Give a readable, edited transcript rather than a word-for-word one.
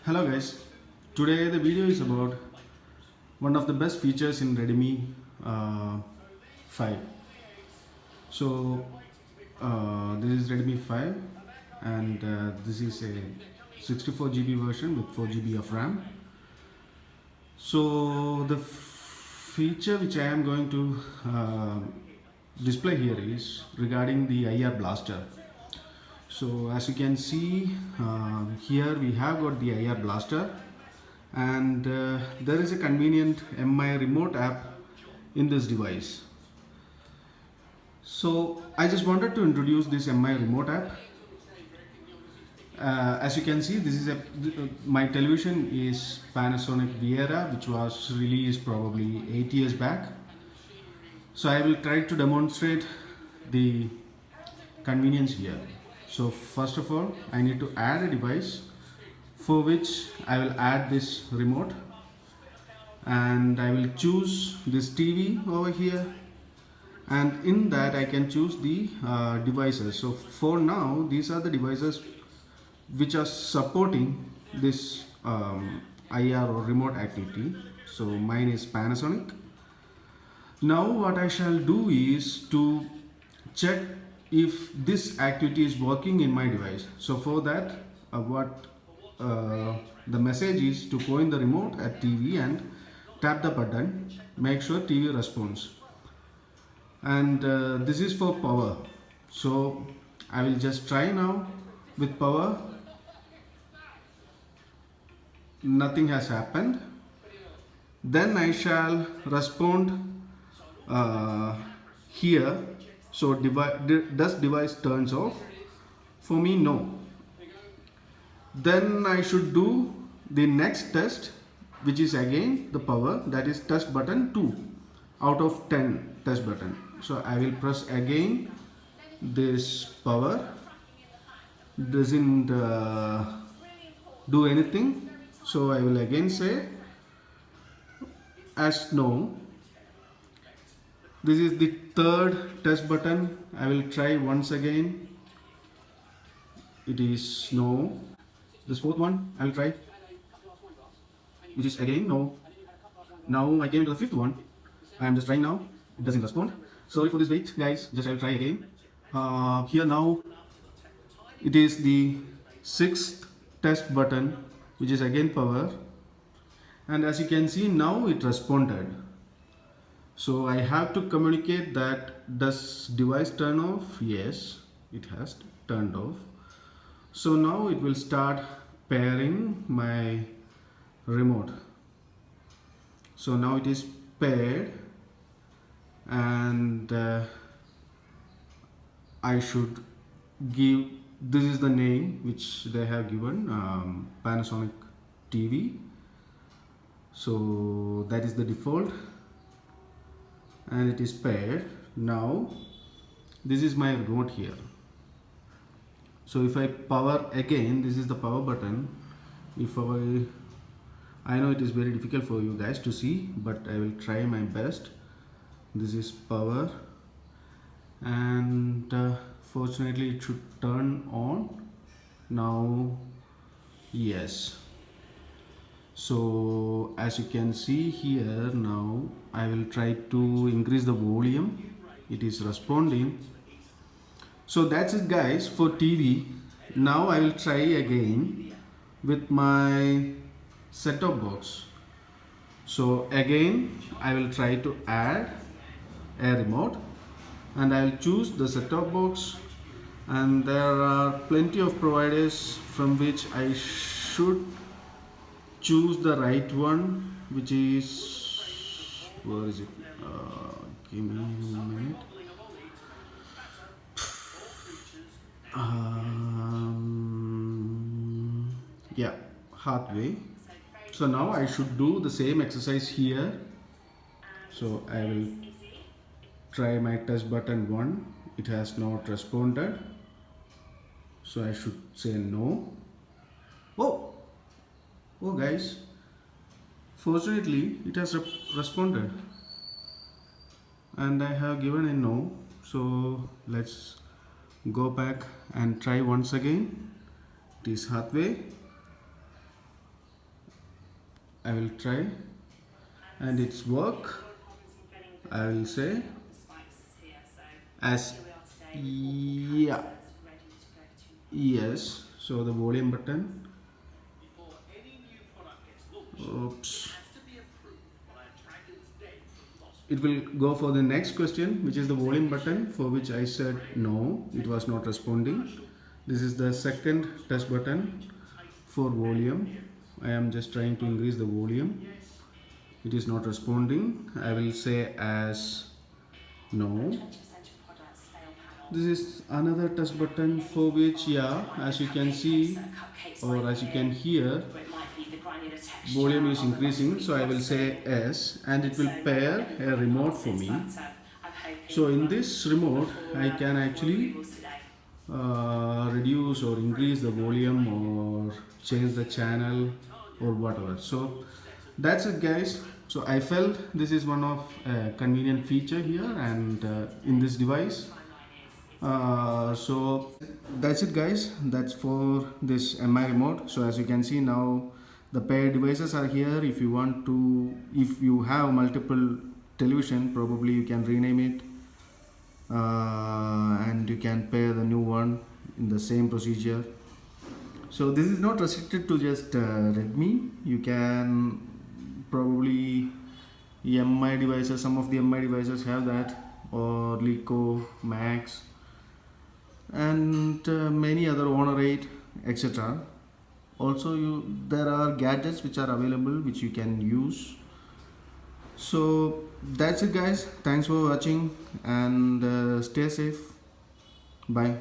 Hello guys, today the video is about one of the best features in Redmi 5. So this is Redmi 5 and this is a 64 GB version with 4 GB of RAM. So the feature which I am going to display here is regarding the IR blaster. So as you can see, here we have got the IR blaster, and there is a convenient MI remote app in this device. So I just wanted to introduce this MI remote app. As you can see, this is my television is Panasonic Viera, which was released probably 8 years back. So I will try to demonstrate the convenience here. So first of all, I need to add a device, for which I will add this remote, and I will choose this TV over here, and in that I can choose the devices. So for now, these are the devices which are supporting this IR or remote activity. So mine is Panasonic. Now what I shall do is to check if this activity is working in my device. So for that, the message is to point the remote at TV and tap the button, make sure TV responds, and this is for power. So I will just try now with power. Nothing has happened. Then I shall respond here. So does device turns off? For me, no. Then I should do the next test, which is again the power, that is test button 2 out of 10 test button. So I will press again this power. Doesn't do anything. So I will again say as no. This is the third test button. I will try once again. It is no. This fourth one I will try, which is again no. Now I came to the fifth one. I am just trying now. It doesn't respond. Sorry for this wait, guys. Just I will try again. Here now it is the sixth test button, which is again power, and as you can see, now it responded. So I have to communicate that does device turn off? Yes, it has turned off. So now it will start pairing my remote. So now it is paired, and I should give, this is the name which they have given, Panasonic TV. So that is the default, and it is paired. Now this is my remote here. So if I power again, this is the power button. If I know it is very difficult for you guys to see, but I will try my best. This is power, and fortunately it should turn on now. Yes. So as you can see here, now I will try to increase the volume. It is responding. So that's it, guys, for TV. Now I will try again with my set-top box. So again I will try to add a remote, and I will choose the set-top box, and there are plenty of providers from which I should choose the right one, which is, where is it? Give me a minute. Yeah, Hathway. So now I should do the same exercise here. So I will try my test button 1. It has not responded, so I should say no. Oh guys, fortunately it has responded, and I have given a no. So let's go back and try once again. It is Hathway. I will try, and it's work. I will say as yeah, yes. So the volume button. Oops. It will go for the next question, which is the volume button, for which I said no, it was not responding. This is the second touch button for volume. I am just trying to increase the volume. It is not responding. I will say as no. This is another touch button for which, yeah, as you can see or as you can hear, volume is increasing. So I will say S, and it will pair a remote for me. So in this remote I can actually reduce or increase the volume or change the channel or whatever. So that's it, guys. So I felt this is one of convenient feature here and in this device. So that's it, guys. That's for this MI remote. So as you can see now, the paired devices are here. If you have multiple television, probably you can rename it, and you can pair the new one in the same procedure. So this is not restricted to just Redmi. You can probably MI devices, some of the MI devices have that, or Lico, Max, and many other Honor 8, etc. Also there are gadgets which are available which you can use. So that's it, guys. Thanks for watching, and stay safe. Bye.